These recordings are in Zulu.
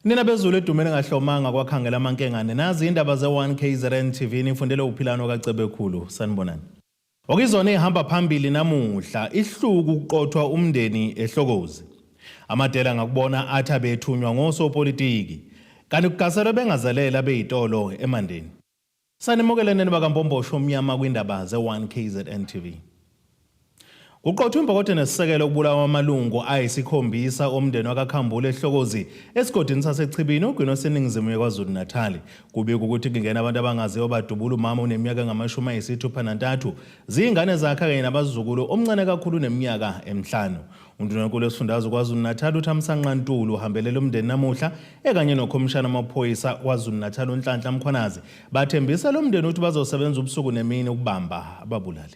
Nina bezulu edumeni ngahlomanga kwakhangela amankengane nazi indaba ze1KZN TV nifundele uphilano kaCebekhulu sanibonani. Okizona ihamba phambili namuhla ihluku ukuqothwa umndeni eHlokozi. Amadela ngakubona athi abethunywa ngosopolitiki kanti kugaselwe bengazalela beyitolo eMandeni. Sanimokelene nibakaMpombosho omnyama kwindaba ze1KZN TV. Kuqothwa imbokotho nesisekelo ukubulawa amalungu ayisikhombisa omndeni wakaKhambule eHlokozi esigodini saseChibini ugwino seningizimu yeKwaZulu Natal. Kubikwa ukuthi kungena abantu abangaziwa badubula umama oneminyaka engama-63 zingane zakhe kanye nabazukulu omncane kakhulu neminyaka emihlanu. Undunankulu wesifundazwe KwaZulu Natal uThamsanqa Ntuli uhambelele umndeni namuhla ekanye nokhomishana wamaphoyisa KwaZulu Natal uNhlanhla Mkhwanazi bathembisa lo mndeni ukuthi bazosebenza ubusuku nemini ukubamba ababulali.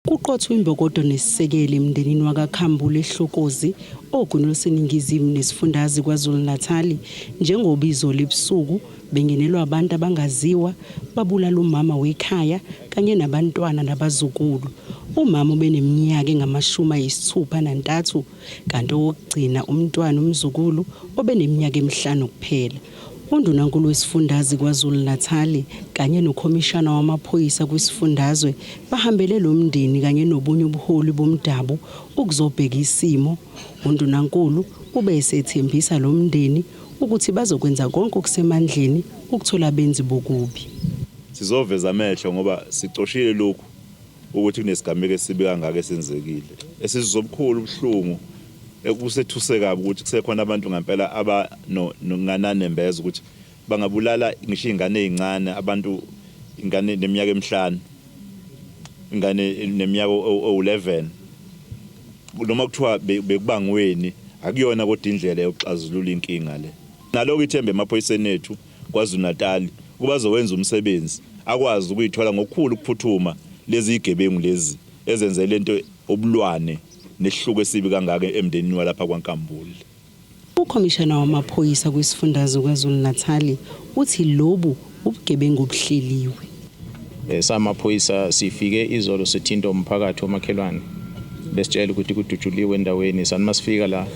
Kuqothwa imbokotho nesisekelo emndenini wakaKhambule eHlokozi ogwino seningizimu nesifundazwe KwaZulu Natal njengobizo lebusuku bengenelwa abantu abangaziwa babulala umama wekhaya kanye nabantwana nabazukulu. Umama ubeneminyaka engama-63 kanti okugcina umntwana umzukulu obeneminyaka emihlanu kuphela. Undunankulu wesifundazwe KwaZulu Natal kanye nokhomishana wamaphoyisa kwisifundazwe bahambele lo mndeni kanye nobunye ubuholi bomdabu ukuzobheka isimo. Undunankulu ube esethembisa lo mndeni ukuthi bazokwenza konke okusemandleni ukuthola benzi bokubi. Sizoveza amehlo ngoba sicoshile lokhu ukuthi kunesigameko esibi kangaka esenzekile. Esizobukhulu ubuhlungu ekusethuse kabi ukuthi kusekhona abantu ngempela abangananembeza ukuthi bangabulala ngisho ingane ezincane, abantu ingane neminyaka emihlanu, ingane neminyaka o11 noma kuthiwa bekubangweni akuyona kodwa indlela yokuxazulula inkinga le. Naloko ithembe emaphoyiseni ethu KwaZulu Natal kuba zowenza umsebenzi akwazi ukuyithola ngokukhulu ukuphuthuma lezi igebengu lezi ezenze lento obulwane nesihluku esibi kangaka emndenini walapha kwaNkambule. Ukhomishana wamaphoyisa kwisifundazwe KwaZulu Natal uthi lobu ubugebengu obuhleliwe. Samaphoyisa sifike izolo sithinta umphakathi omakhelwane besitshela ukuthi kudutshuliwe endaweni. Sanmasifika la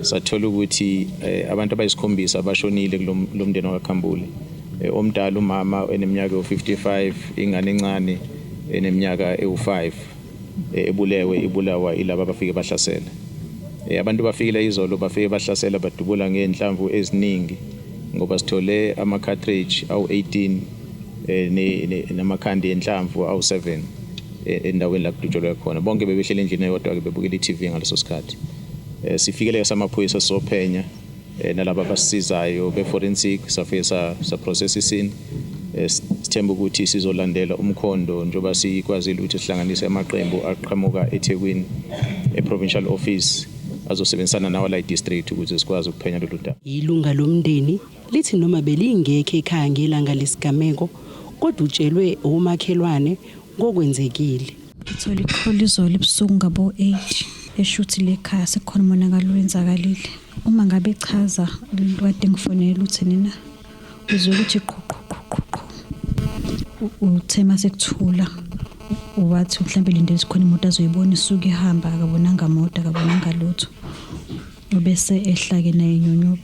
sathola ukuthi abantu abayisikhombisa bashonile kulomndeni wakaKhambule. Omdala umama eneminyaka o55, ingane encane eneminyaka e5 ibulawa ilaba bafike bahlasela. Abantu bafikile izolo bafike bahlasela badubula ngenhlamvu eziningi ngoba sithole ama cartridge awu18 namakhandi enhlamvu awu7 endaweni la kudutshulwe khona. Bonke bebehlele endlini eyodwa ke bebukela iTV ngaleso sikhathi. Sifikele samaphoyisa sophenya nalabo abasizayo beforensic safike sa process isini. Sithemba ukuthi sizolandela umkhondo njoba sikwazile ukuthi sihlanganise amaqembu aqhamuka eThekwini eprovincial office azosebenzisana nawo la district ukuze sikwazi ukuphenya lolu daba. Ilunga lomndeni lithi noma belingekho ekhaya ngelanga lesigameko kodwa utshelwe umakhelwane ngokwenzekile. Ngithola ikholi izolo ebusuku ngabo 8 eshuthi lekhaya sekhona umonakalo wenzakalile. Uma ngabe chaza kade ngifonela uthi nina uzwe ukuthi uthema sekuthula wathi mhlambe lindele sikhona imoto azoyibona isuke ihamba akabonanga imoto akabonanga lutho obese ehlake naye inyonyoba.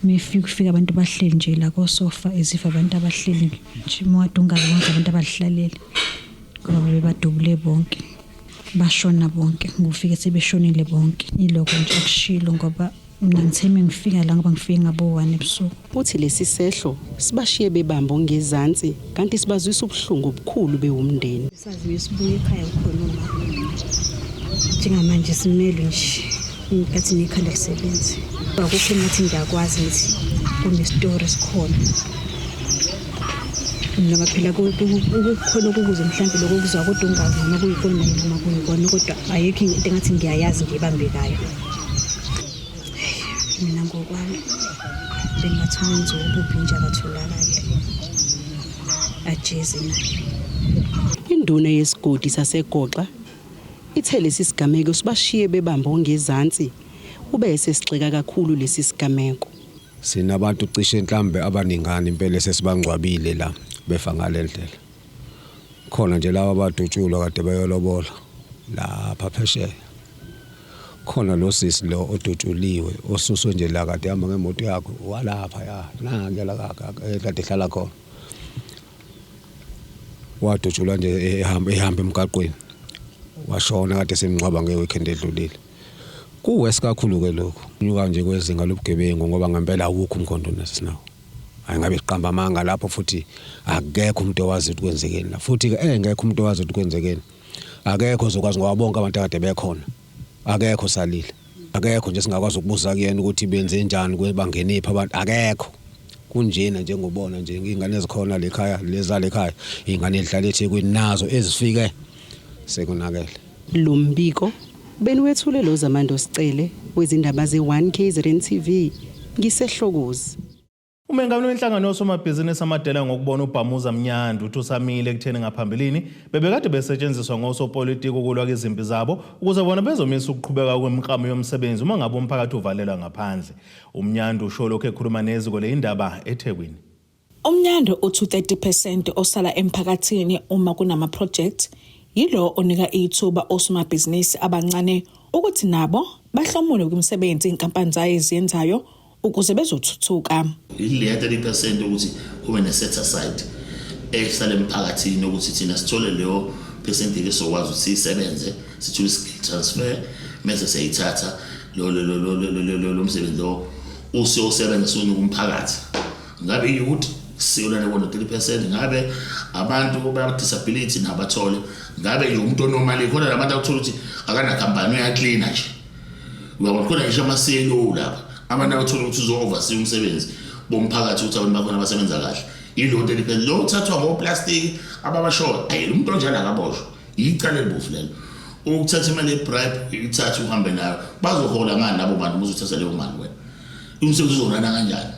Mefika abantu bahleli nje la kosofa ezifa abantu abahleli nje mwadungaza bonke abantu abahlalele ngoba bebadubule bonke bashona bonke ngufike sebeshonile bonke. Iloko nje akushilo ngoba mina ngitheme ngifika la ngoba ngifike ngabo 1 ebusuku. Uthi lesi sehlo sibashiye bebamba ngezantsi kanti sibazwisa ubuhlungu obukhulu bewumndeni. Saziwe sibuye ekhaya ukhona uma njengamanje simele nje ngathi nekhanda lisebenze. Akukho ngathi ngiyakwazi ukuthi kunestory sikhona. Noma phela kukhona ukuze mhlambe lokho kuzwa kodwa ungazi noma kuyikona noma kuyikona kodwa ayikho into engathi ngiyayazi ngiyibambekayo. Mina ngokwami bengathanda nje ubuphi nje akatholakala ajeze naye. Induna yesigodi saseGoxa ithe lesi sigameko sibashiye bebamba ngezantsi ube sesixeka kakhulu lesi sigameko. Sinabantu cishe mhlambe abaningana impela sesibangcwabile la befa ngalendlela. Khona nje laba abadutshulwa kade bayolobola lapha phesheya. khona lo sisi lo odutshuliwe osuswe nje la kade hamba ngemoto yakho walapha ya nange la kade ehlala khona wadutshulwa nje ehamba emgaqweni washona kade semngcwaba ngeweekend edlulile kuwes kakhulu ke lokho unyuka nje kwezinga lobugebengu ngoba ngempela awukho umkhondo nasinawo ayingabe siqamba amanga lapho futhi akekho umuntu owazi ukuthi kwenzekeni la futhi ke engekho umuntu owazi ukuthi kwenzekeni akekho ozokwazi ngoba bonke abantu akade bekhona akekho salile akekho nje singakwazi ukubuza kuyena ukuthi benze njani kwebangeniphi abantu akekho kunjena njengobona nje ingane ezikhona lekhaya lezale ekhaya ingane edlala eThekwini nazo ezifike sekunakele lo mbiko beniwethule lo Zamando Sicele wezindaba ze1KZN TV ngisehlokozi. Umengameli wenhlangano yosomabhizinisi amadela ngokubona uBhamuza Mnyandu uthi usamile ekutheni ngaphambilini bebekade besetshenziswa ngosopolitiki ukulwa izimpi zabo ukuze bona bezomisa ukuqhubeka kwemiklamo yomsebenzi uma ngabe umphakathi uvalelwa ngaphandle. Umnyandu usho lokho ekhuluma neziko leindaba eThekwini. Umnyandu uthi 30% osala emphakathini uma kunama project yilo onika ithuba osomabhizinisi abancane ukuthi nabo bahlomule kumsebenzi inkampani zayo eziyenzayo ukuze bezothuthuka. Ile 30% ukuthi kube ne set aside esale emphakathini ukuthi thina sithole leyo percentage sokwazi ukuthi sisebenze sithule skill transfer mase seyithatha lo msebenzi lo usebenza sona kumphakathi ngabe youth siyolana bona 30% ngabe abantu ba disability nabathole ngabe umuntu onormal khona labantu akuthola ukuthi akana company uya clean nje uyabona khona ngisho amaselo lapha abantu akuthola ukuthi uzo oversee umsebenzi bomphakathi ukuthi abantu bakhona abasebenza kahle ilo 30% lo uthathwa ngoplastic ababashola umuntu onjalo akaboshwa icala elibofu lelo ukuthatha imali yebribe ithatha uhambe nayo bazohola ngani labo bantu uzothatha leyo mali wena umsebenzi uzorana kanjani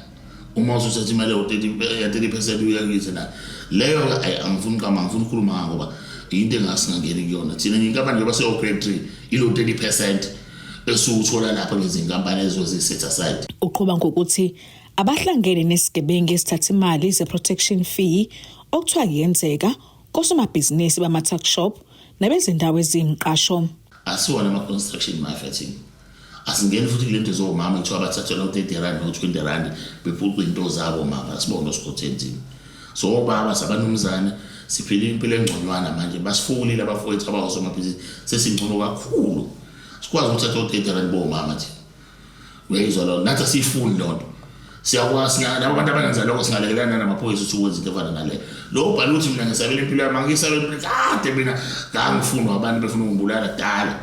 uma usuthatha imali ya 30% uyakithi na leyo angifuni kama ngifuna ukukhuluma ngoba into engasingangeni kuyona thina inkampani ngoba se grade 3 ilo 30% esuthola lapha ngezinkampani ezoziset aside. Uqhuba ngokuthi abahlangene nesigebengu esithatha imali ze-protection fee okuthiwa kuyenzeka kosomabhizinisi bama-tuck shop nabezindawo eziyimqasho. Asiwona ama-construction marketing asingeni futhi kule nto zomama kuthiwa bathathelwa u-30 rand no-20 rand bephuqa into zabo mama sibona osikhothenzini so baba sabanumzane siphila impilo engconywana manje basifulile abafowethu abawosomabhizinisi sesingcono kakhulu sikwazi ukuthatha u-30 rand bomama thina uyayizwa lo nathi asiyifuni lonto siyakwazi labo abantu abangenza lokho singalekelana namaphoyisa ukuthi ukwenza into efana nale lo ubhala ukuthi mina ngisabela impilo yami angisabela kade mina ngangifuna abantu befuna ungibulala dala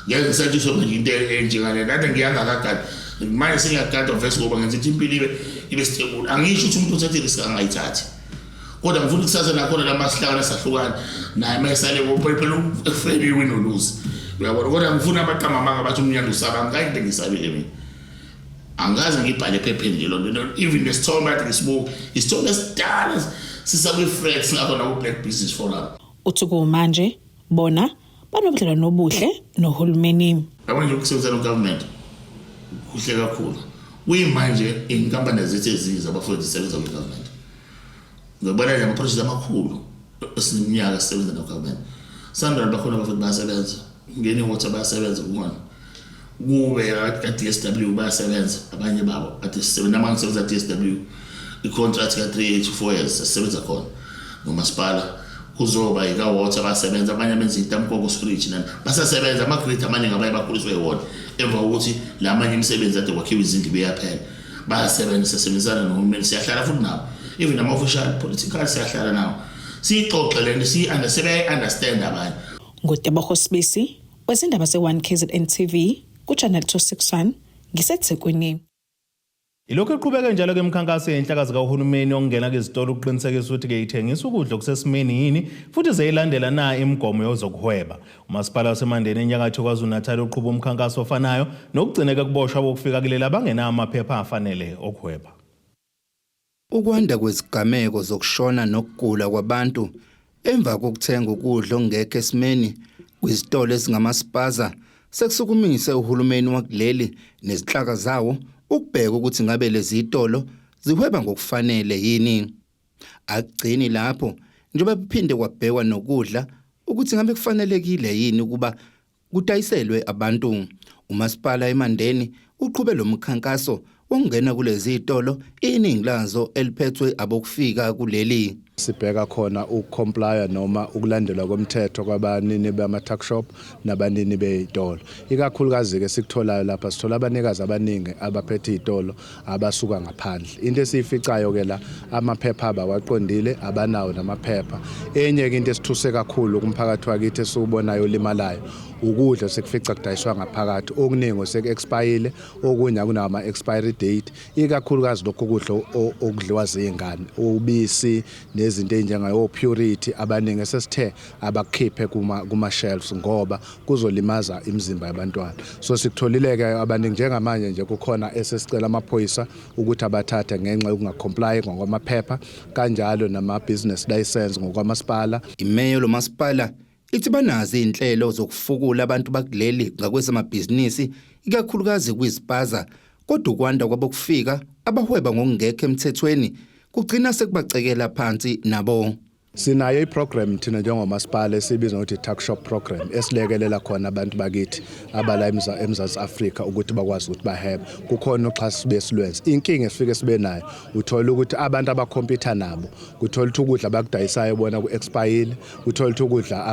ngeke ngisetshenziswe manje into enjengale kade ngiyangakagada manje sengiyagada vese ngoba ngenza impilo ibe stable angisho ukuthi umuntu uthathe risk angayithathi kodwa ngifuna ukusaza nakhona lamasihlangana sahlukana naye mayesale ngophela uframe win or lose uyabona kodwa ngifuna abaqama manga bathi umnyango usaba ngayinto ngisabile mina angaze ngibhale ephepheni nje lonto even nesithombe athi ngisibuka isithombe esidala sisabe threats ngakho na Black Business Forum uthuko manje bona banobudlelwano obuhle nohulumeni. Abanye ukusebenza no government kuhle kakhulu kuyimanje inkampani zethu eziza abafowethu zisebenza no government ngibona nje ama-project amakhulu esiminyaka sisebenza no government Sandra bakhona abafowethu basebenza ngene water basebenza kubona kube ka-DSW basebenza abanye babo athi sisebenza namanje sisebenza DSW i-contract ka 3 to 4 years sisebenza khona nomasipala kuzoba ika-water basebenza abanye benza itamkoko storage nani basasebenza ama-grade amaningi abaye bakhuliswe yiwona emva kokuthi la manye imisebenzi ade kwakhiwa izindlu beyaphela bayasebenza sisebenzisana nohulumeni siyahlala futhi nabo even nama-official political siyahlala nawo siyixoxe lento siyi-understand abanye. Ngotebogo Sibisi wezindaba ze1KZN TV kuchannel 261 ngiseThekwini. Ilokho eqhubeka njalo ke emkhankaso yenhlakazi kahulumeni ongena kwezitolo ukuqinisekisa ukuthi ke ithengisa ukudla okusesimeni yini futhi zeyilandela na imigomo yozokuhweba. Umasipala waseMandeni enyakatho KwaZulu-Natal uqhuba umkhankaso ofanayo nokugcineka kuboshwa bokufika kulela abangenawo amaphepha afanele okuhweba. Ukwanda kwezigameko zokushona nokugula kwabantu emva kokuthenga ukudla okungekho esimeni kwizitolo ezingamaspaza sekusukumise uhulumeni wakuleli nezinhlaka zawo ukubheka ukuthi ngabe lezi zitolo zihweba ngokufanele yini. Akugcini lapho njengoba kuphinde kwabhekwa nokudla ukuthi ngabe kufanelekile yini ukuba kudayiselwe abantu. umasipala eMandeni uqhube lo mkhankaso wongena kulezi zitolo iningi lazo eliphethwe abokufika kuleli. Sibheka khona ukucomplya noma ukulandelwa komthetho kwabanini bama-tuck shop nabanini beyitolo. Ikakhulukazi ke sikutholayo lapha sithola abanikazi abaningi abaphethe izitolo abasuka ngaphandle. Into esificayo ke la amaphepha abawaqondile abanawo namaphepha. Enye ke into esithuse kakhulu kumphakathi wakithi esiubonayo limalayo ukudla sekufica kudayiswa ngaphakathi okuningi seke-expire okunye kunama expiry date ikakhulukazi lokho kudla okudliwa zingane ubisi nezinto ezinjengayo purity abaningi sesithe abakhiphe kuma shelves ngoba kuzolimaza imizimba yabantwana. So sikutholile ke abaningi njengamanje nje kukhona esesicela amaphoyisa ukuthi abathathe ngenxa yokungacomply ngokwamaphepha kanjalo nama business license ngokwamasipala. Imeyo lo masipala ithi banazi inhlelo zokufukula abantu bakuleli ngakwezamabhizinisi ikakhulukazi kwizipaza kodwa ukwanda kwabokufika abahweba ngokungekho emthethweni kugcina sekubacekela phansi nabo. Sinayo iprogram thina njengomasipala esibiza ukuthi tuck shop program esilekelela khona abantu bakithi abala eMzantsi Afrika ukuthi bakwazi ukuthi bahebe. Kukhona uxhaso besilwenze. Inkinga esifike sibe nayo uthola ukuthi abantu abakhompyutha nabo kuthola ukuthi ukudla abakudayisayo bona ku-expire, uthola ukuthi ukudla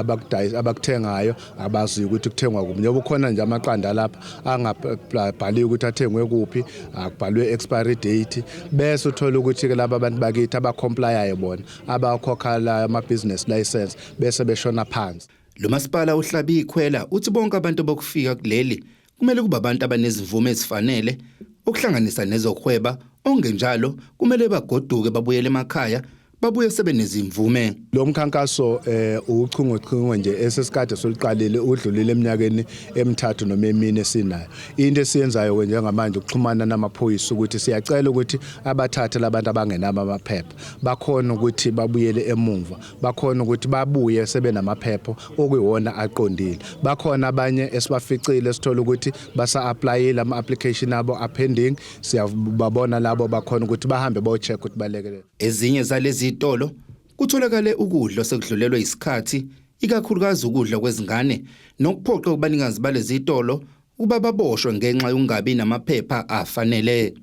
abakuthengayo abazi ukuthi kuthengwa kuphi. Njengoba ukhona nje amaqanda lapha angabhaliwe ukuthi athengwe kuphi, akubhalwe expiry date bese uthola ukuthi ke laba abantu bakithi abacomplyayo bona abakhokha ama-business license bese beshona phansi. Lo masipala uhlabi ikhwela uthi bonke abantu bokufika kuleli kumele kuba abantu abanezivume ezifanele ukuhlanganisa nezokhweba ongenjalo kumele bagoduke babuyele emakhaya babuye sebenezimvume. Lo mkhankaso uchungechunge nje esesikade soliqalile udlulile eminyakeni emithathu noma emine sinayo. Into esiyenzayo njengamanje ukuxhumana namaphoyisa ukuthi siyacela ukuthi abathathe labantu abangenama amaphepha bakhona ukuthi babuyele emumva, bakhona ukuthi babuye sebenamaphepha okuyiwona aqondile. Bakhona abanye esibaficile sithola ukuthi basa-applyile ama-application abo apending, siyababona labo bakhona ukuthi bahambe bayocheck ukuthi balekelele. Ezinye zalezi izitolo kutholakale ukudla sekudlulelwe isikhathi ikakhulukazi ukudla kwezingane nokuphoqa kubanikazi balezi izitolo ukuba baboshwe ngenxa yokungabi namaphepha afanele.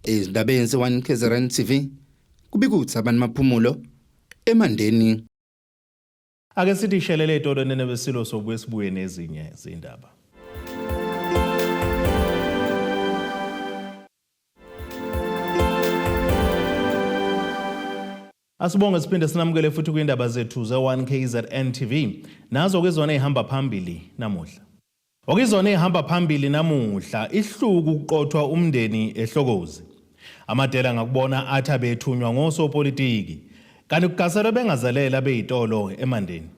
Ezindabeni ze-1 KZN TV kubikuthi abantu maphumulo eMandeni. Ake sithi shelele itolo nenebesilo sobuye sibuye nezinye izindaba. Asibonge siphinde sinamukele futhi kwindaba zethu ze-1 KZN TV. Nazo kwizona ehamba phambili namuhla. Okizona ehamba phambili namuhla ihluku ukuqothwa umndeni eHlokozi. Amadela ngakubona athi abethunywa ngosopolitiki kanti kugasela bengazalela beyitolo eMandeni.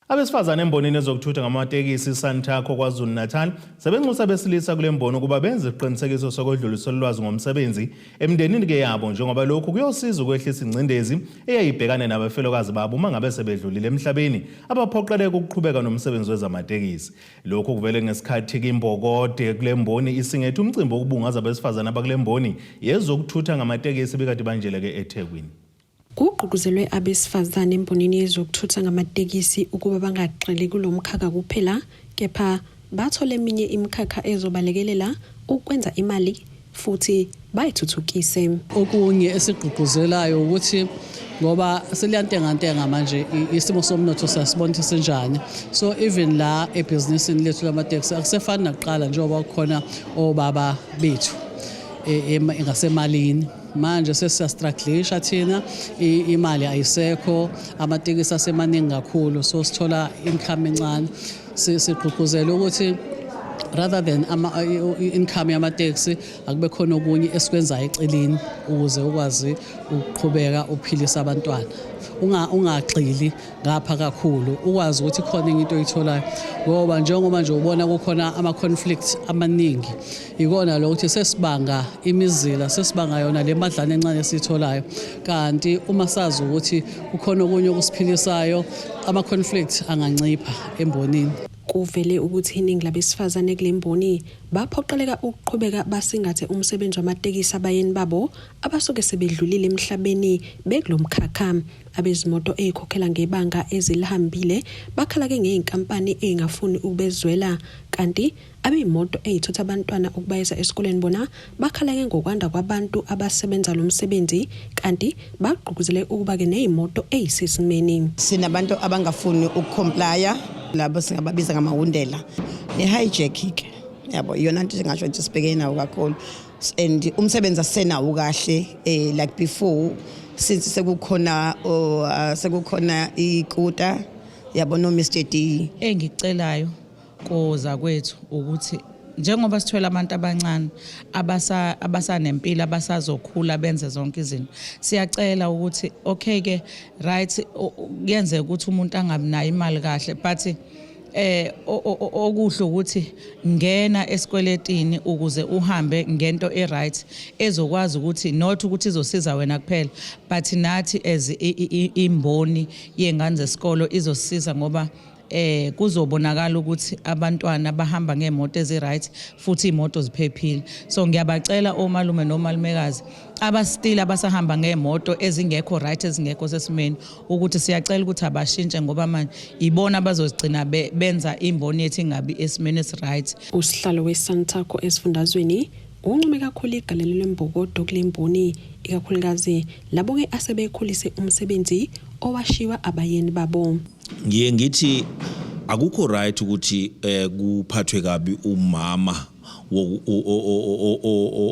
Abesifazane embonini ezokuthutha ngamatekisi Santakho kwaZulu Natal sebenxusa besilisa kule mbono kuba benze iqinisekiso sokodluliselwa ulwazi ngomsebenzi emndenini ke yabo njengoba lokhu kuyosiza ukwehlisa ingcindezi eyayibhekane nabafelokazi babo uma ngabe sebedlulile emhlabeni abaphoqeleka ukuqhubeka nomsebenzi wezamatekisi. Lokhu kuvele ngesikhathi kimbokode kule mboni isingethe umcimbi wokubungaza abesifazane abakule mboni yezokuthutha ngamatekisi bekade banjeleke eThekwini. Kugqugquzelwe abesifazane embonini yezokuthutha ngamatekisi ukuba bangagxili kulomkhakha kuphela kepha bathole eminye imikhakha ezobalekelela ukwenza imali futhi bayithuthukise. Okunye esigqugquzelayo ukuthi ngoba seliyantengantenga manje isimo somnotho sasibona ukuthi senjani, so even la ebhizinisini lethu lamateksi akusefani nakuqala njengoba kukhona obaba bethu ngasemalini. Manje sesiyastrugglisha thina, imali ayisekho, amatekisi asemaningi kakhulu, so sithola income encane. Sigqugquzela ukuthi rather than income yamateksi akube khona okunye esikwenzayo eceleni ukuze ukwazi ukuqhubeka uphilisa abantwana. Ungagxili ngapha kakhulu, ukwazi ukuthi khona into oyitholayo ngoba njengoba nje ubona kukhona ama-conflict amaningi. Ikona lo ukuthi sesibanga imizila, sesibanga yona le madlana encane esitholayo, kanti uma sazi ukuthi kukhona okunye okusiphilisayo ama-conflict angancipha embonini. kuvele ukuthi iningi labesifazane kulemboni baphoqeleka ukuqhubeka basingathe umsebenzi wamatekisi abayeni babo abasuke sebedlulile emhlabeni bekulomkhakha. Abezimoto ezikhokhela ngebanga ezilihambile bakhala ke ngeinkampani engafuni ukubezwela, kanti abezimoto ezithutha abantwana ukubayisa esikoleni bona bakhala ke ngokwanda kwabantu abasebenza lo msebenzi, kanti bagqugquzele ukuba ke nezimoto ezisesimeni. Sinabantu abangafuni ukucomplya, labo singababiza ngamahundela ne-hijacking, yabo iyona nto singasho ukuthi sibhekene nawo kakhulu. And umsebenzi asenawo kahle like before, since sekukhona ikuta yabo no Mr D. Engicelayo koza kwethu ukuthi njengoba sithola abantu abancane abasanempilo abasazokhula benze zonke izinto, siyacela ukuthi okay ke right kuyenze ukuthi umuntu angabinayo imali kahle, but okuhle ukuthi ngena esikweletini ukuze uhambe ngento eright ezokwazi ukuthi not ukuthi izosiza wena kuphela but nathi as imboni yengane zesikolo izosiza, ngoba kuzobonakala ukuthi abantwana bahamba ngeemoto eziright futhi imoto ziphephile. So ngiyabacela omalume nomalumekazi abastila abasahamba ngeemoto ezingekho right ezingekho sesimeni ukuthi siyacela ukuthi abashintshe, ngoba manje ibona abazozigcina benza imboni yethu ingabi esimeni esiright. Usihlalo weSantaco esifundazweni uncome kakhulu igalelo lembokodo kulemboni, ikakhulukazi labo ke asebekhulise umsebenzi owashiwa abayeni babo. Ngiye ngithi akukho right ukuthi kuphathwe kabi umama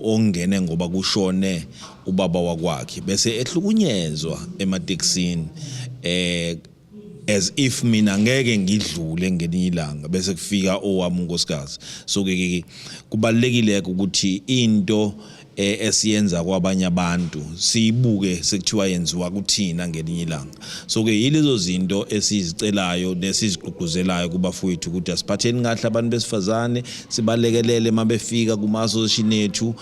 ongene ngoba kushone ubaba wakwakhe bese ehlukunyezwa ematekisini as if mina ngeke ngidlule ngelinye ilanga bese kufika owami unkosikazi. So ke kubalekile ukuthi into esiyenza kwabanye abantu siyibuke sekuthiwa yenziwa kuthina ngelinye ilanga. So ke yilezo zinto esizicelayo nesizigqugquzelayo kubafowethu ukuthi asiphatheni kahle abantu besifazane, sibalekelele mabefika kuma association ethu,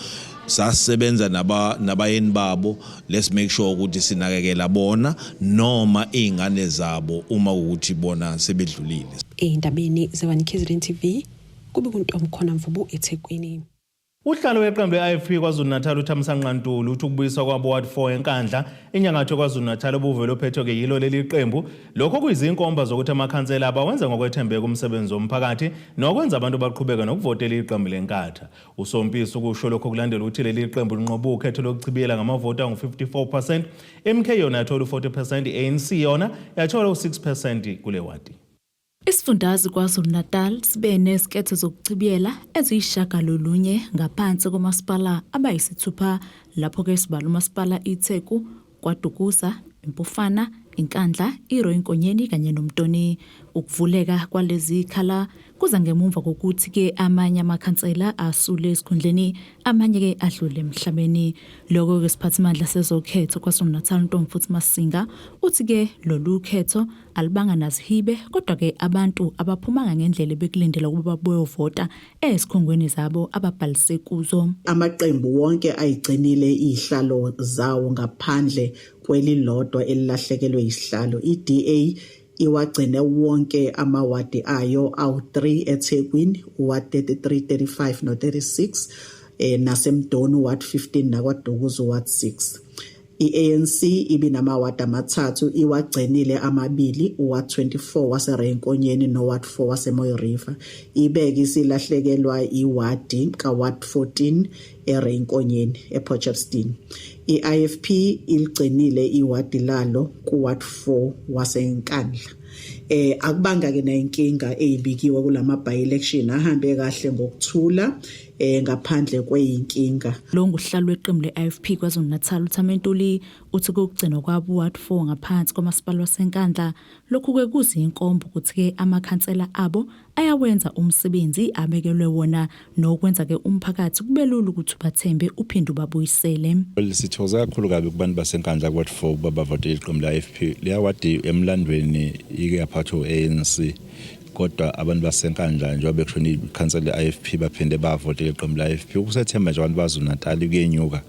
sasebenza nabayeni babo. Let's make sure ukuthi sinakekela bona noma izingane zabo uma ukuthi bona sebedlulile. Endabeni ze-One KZN TV kube kuntomkhona Mvubu eThekwini. Uhlalo weqembu le-IFP KwaZulu-Natal uThamsanqa Ntuli uthi ukubuyiswa kwabo Ward 4 eNkandla inyakatho KwaZulu-Natal obuvelo ophethe ke yilo leli qembu lokho kuyizinkomba zokuthi amakhansela abawenza ngokwethembeka umsebenzi womphakathi nokwenza abantu baqhubeka nokuvotela iqembu lenkatha. USompisi ukusho lokho kulandela ukuthi leli qembu linqoba ukhetho lokuchibiyela ngamavoti angu-54%, MK yona yathola u-40%, ANC yona yathola u-6% kule wadi. Isifundazwe KwaZulu-Natal sibe nezikhetho zokuchibiyela eziyishagalolunye ngaphansi komasipala abayisithupha, lapho ke sibala umasipala iTheku, KwaDukuza, iMpufana, iNkandla, iRoyinkonyeni kanye noMtoni. Ukuvuleka kwalezi khala kuza ngemuva kokuthi ke amanye amakhansela asule esikhundleni, amanye ke adlule emhlabeni. Lokho ke siphathimandla sezokhetho KwaZulu-Natal Ntomfuthi Masinga uthi ke lolu khetho alibanga nazihibe, kodwa ke abantu abaphumanga ngendlela bekulindela ukuba bayovota esikhungweni zabo ababhalise kuzo. Amaqembu wonke ayigcinile izihlalo zawo ngaphandle kwelilodwa elilahlekelwe isihlalo. iDA iwagcine wonke amawadi ayo awu-3 eThekwini, uward 33, 35 no36, nasemdoni uward 15 nakwaDukuza uward 6. I-ANC ibinamawadi amathathu, iwagcinile amabili, uward 24 waseRoyinkonyeni noward 4 waseMoyo River. Ibeke isilahlekelwa iwadi kaward 14 eRoyinkonyeni ePotchefstroom. I-IFP iligcinile iwadi lalo kuward 4 waseNkandla. Akubanga ke na inkinga ezibikiwe kulama by-election, ahambe kahle ngokuthula ngaphandle kweyinkinga. Lo nguhlalo weqembu le-IFP KwaZulu-Natal uThamantuli uthi ukugcina kwabo Ward 4 ngaphansi komasipala waseNkandla lokhu ke kuziyinkomba ukuthi ke amakhansela abo ayawenza umsebenzi abekelwe wona nokwenza ke umphakathi kubelula ukuthi bathembe uphinde babuyisele. Sithokoza kakhulu kabi kubantu baseNkandla Ward 4 babavotela iqembu le-IFP. Leya wadi emlandweni ike yaphathwa ANC, kodwa abantu baseNkandla njengoba bekushona ikhansela le-IFP baphinde bavotela iqembu le-IFP. Ukusethemba nje abantu baZulu-Natal kuyenyuka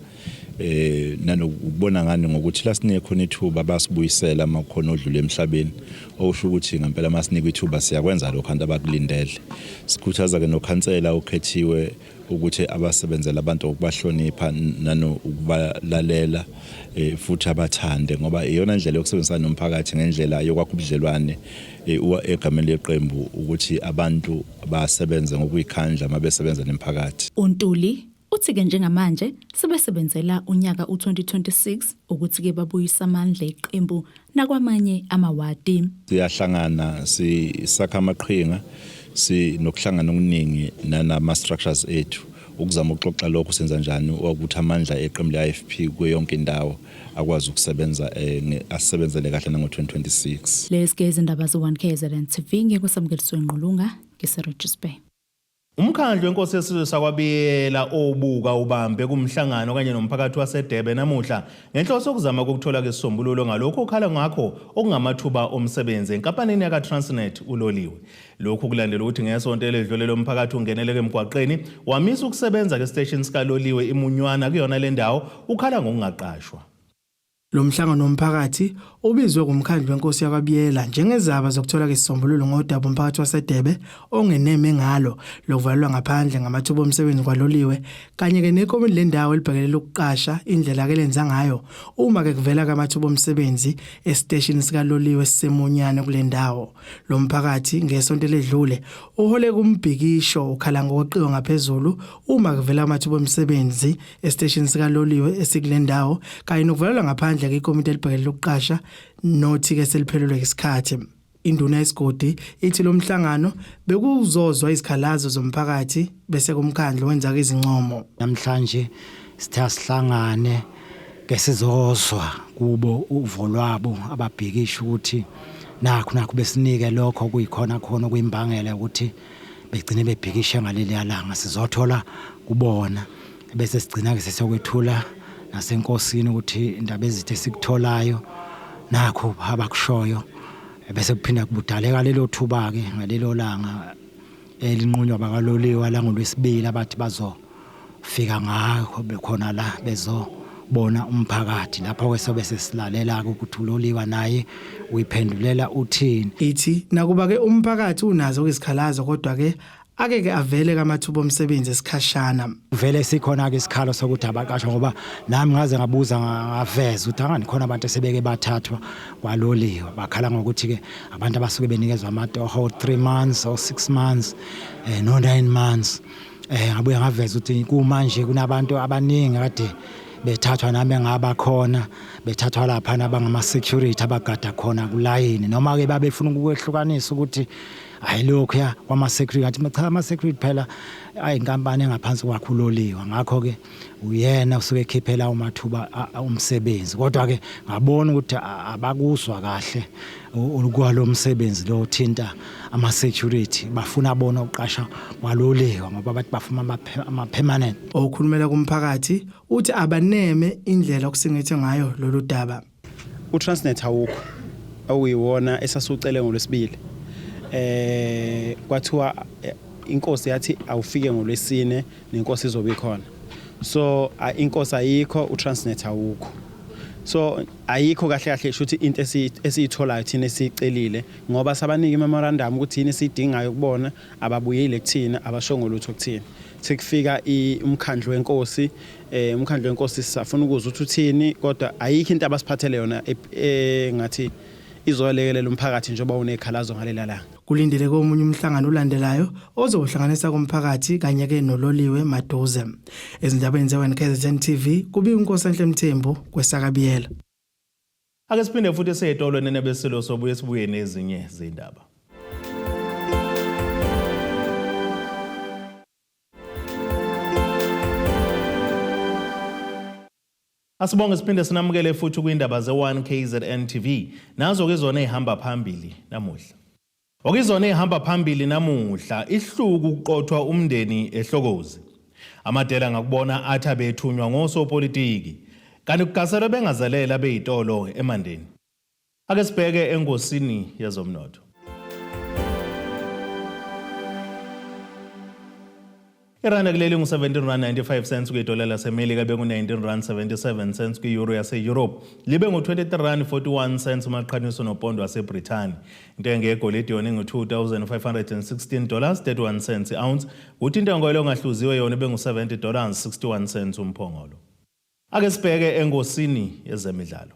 nanokubona ngani ngokuthi la sinike khona ithuba basibuyisela amakhono odlule emhlabeni okusho ukuthi ngempela masinikwe ithuba siyakwenza lokho abantu abakulindele. Sikhuthaza ke nokhansela okhethiwe ukuthi abasebenzela abantu ukubahlonipha nanokubalalela futhi abathande ngoba iyona ndlela yokusebenzisana nomphakathi ngendlela yokwakha ubudlelwane egameni leqembu ukuthi abantu basebenze ngokuyikhandla mabesebenza nemphakathi. uNtuli uthi-ke njengamanje sebesebenzela unyaka u-2026 ukuthi-ke babuyisa amandla eqembu nakwamanye amawadi. Siyahlangana sisakha amaqhinga nokuhlangana okuningi nama-structures ethu ukuzama ukuxoxa lokho senza njani ukuthi amandla eqembu le-IFP kuyonke indawo akwazi ukusebenza asebenzele kahle nango-2026. Lezi-ke izindaba ze-1KZN TV ngekusamukeliso Nqulunga ngiseRichards Bay. Umkhandlu wenkosi yesizwe sakwaBiyela obuka ubambe kumhlangano kanye nomphakathi waseDurban namuhla ngenhloso yokuzama ukuthola isisombululo ngalokho okhala ngakho okungamathuba omsebenzi enkampanini yaka Transnet uloliwe. Lokhu kulandela ukuthi ngesonto eledlule umphakathi ungeneleke emgwaqeni wamisa ukusebenza ke station sikaloliwe imunywana kuyona le ndawo ukhala ngokungaqashwa. Lo mhlangano nomphakathi ubizwe kumkhandlu wenkosi yakwaBiyela njengezaba zokuthola isisombululo ngodaba umphakathi waseDurban ongeneme ngalo lokuvalwa ngaphandle ngamathuba omsebenzi kwaloliwe kanye ke nekomiti lendawo elibhekelele ukuqasha indlela ke lenza ngayo uma ke kuvela kamathuba omsebenzi estation sikaloliwe sisemunyane kule ndawo. Lo mphakathi ngesonto ledlule uhole kumbhikisho ukhala ngokweqiwa ngaphezulu uma kuvela amathuba omsebenzi estation sikaloliwe esikule ndawo kanye nokuvalwa ngaphandle ikomiti elibhekelele ukuqasha nothi ke seliphelelwe isikhathi. Induna yesigodi ithi lo mhlangano bekuzozwa izikhalazo zomphakathi bese kumkhandlu wenza ke izincomo. Namhlanje sitha sihlangane ke sizozwa kubo uvo lwabo ababhikisha ukuthi nakho besinike lokho kuyikhona khona kuyimbangela ukuthi begcine bebhikisha ngaleli yalanga sizothola kubona bese sigcina ke sesokwethula nasenkosini ukuthi indaba ezithe sikutholayo nakho abakushoyo bese kuphinda kubudaleka lelo thuba ke ngalelo langa elinqunywa bakaloliwe la ngolwesibili abathi bazofika ngakho bekhona la bezobona umphakathi lapho kwesobe sesilalela ukuthi uloliwa naye uyiphendulela uthini. Ithi nakuba ke umphakathi unazo izikhalazo kodwa ke akeke avele kamathuba omsebenzi esikhashana. Vele sikhona ke isikhalo sokuthi abaqashwa ngoba nami ngaze ngabuza ngaveza ukuthi angani khona abantu sebeke bathathwa kwaloliwe bakhala ngokuthi ke abantu abasuke benikezwa amatoho 3 months or 6 months no 9 months ngabuye ngaveza ukuthi kumanje kunabantu abaningi kade bethathwa nami ngaba khona bethathwa lapha nabangama security abagada khona kulayini noma ke babefuna ukwehlukanisa ukuthi hayi lokho ya kwama security athi cha ama security phela ayinkampani engaphansi kwakho uloliwa ngakho ke uyena usuke ekhiphela umathuba umsebenzi kodwa ke ngabona ukuthi abakuzwa kahle ukwalo umsebenzi lo thinta ama security bafuna bona uqasha kwaloliwa ngoba bathi bafuna ama permanent. Okhulumela kumphakathi uthi abaneme indlela okusingethe ngayo lolu daba. uTransnet awukho awuyiwona esasucele ngolwesibili kwathiwa inkosi yathi awufike ngolwesine nenkosi izobe ikhona so inkosi ayikho uTransnet awukho so ayikho kahle kahle shuthi into esiyitholayo thina esicelile ngoba sabanika imemorandum ukuthi yini sidingayo ukubona ababuyile kuthina abashongo lutho kuthina sekufika umkhandlu wenkosi umkhandlu wenkosi sifuna ukuzwa ukuthi uthini kodwa ayikho into abasiphathele yona ngathi izolekelela umphakathi njengoba unekhalazo ngalela la. Kulindele komunye umhlangano ulandelayo ozohlanganisa komphakathi kanye ke nololiwe maduze. Ezindabeni ze-1KZN TV kubi uNkosi Mthembu kwesakaBiyela. Ake siphinde futhi seyitolo nenebeselo sobuye sibuye nezinye izindaba. Asibonge siphinde sinamukele futhi kwindaba ze-1KZN TV nazo ke zona ehamba phambili namuhla. Okizona ehamba phambili namuhla ihluku ukuqothwa umndeni eHlokozi. Amadela ngakubona athi abethunywa ngosopolitiki kanti kugasela bengazalela beyitolo eMandeni. Ake sibheke engosini yezomnotho. Iranda kuleli ngu-17.95 kwidola laseMelika beku-19.77 kwi-euro yase-Europe libe ngu-23.41 umaqhathanisa nopondo waseBrithani. Intengo yegolide yona ingu-$2,516.31 i-ounce, kuthi intengo engahluziwe yona ibe ngu-$70.61 umphongolo. Ake sibheke engosini yezemidlalo.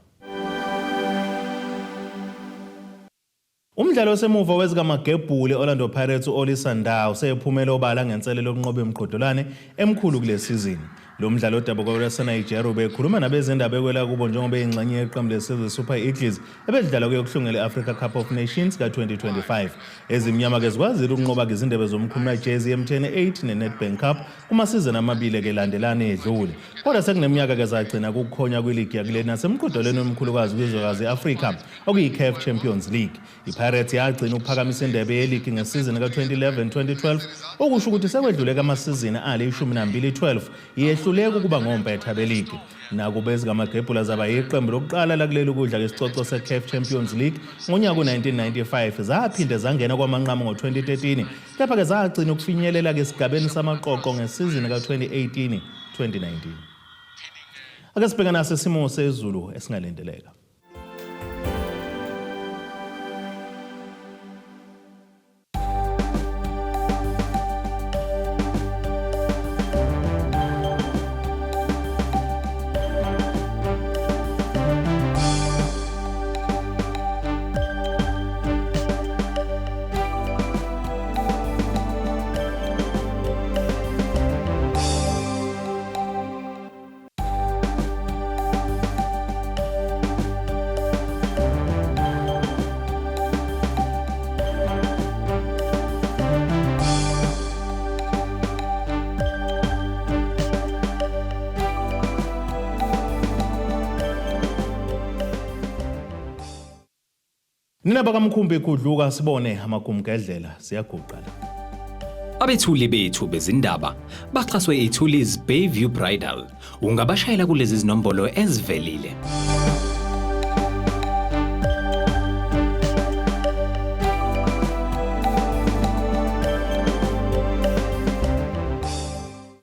Umdlalo osemuva wezikamagebhule Orlando Pirates uOli Sandow seyephumela obala ngenselelo yokunqoba emqhudelwane emkhulu kule season. Lo mdlalo odabuka laseNigeria ubekhuluma nabezindaba ekwela kubo njengoba ingxenye yeqembu lesizwe Super Eagles ebedlala kuyokuhlungela iAfrica Cup of Nations ka-2025. Ezimnyama ke zikwazile ukunqoba izindebe zomkhumbi jersey MTN 8 neNedbank Cup kumasizini amabili ke landelana edlule. Kodwa sekuneminyaka ke zagcina ukukhonya kwiligi yakule nasemqhudelweni omkhulukazi kwizwekazi iAfrica okuyi-CAF Champions League. iPirates yagcina ukuphakamisa indebe yeligi ngesizini ka-2011-2012 okusho ukuthi sekwedlule kamasizini ale 12 yehluleka ukuba ngompetha beligi. Nakuba ezikamagebhula zaba yiqembu lokuqala lakuleli ukudla kwesicoco se-CAF Champions League ngonyaka u-1995 zaphinde zangena kwamanqamu ngo-2013 kepha ke zagcina ukufinyelela esigabeni samaqoqo ngesizini ka-2018-2019. Ake sibheke naso isimo sezulu esingalindeleka. Nina bakamkhumbi kudluka sibone amagumgedlela siyaguqala. Abethuli bethu bezindaba baxhaswe iThulis Bayview Bridal. Ungabashayela kulezi zinombolo ezivelile.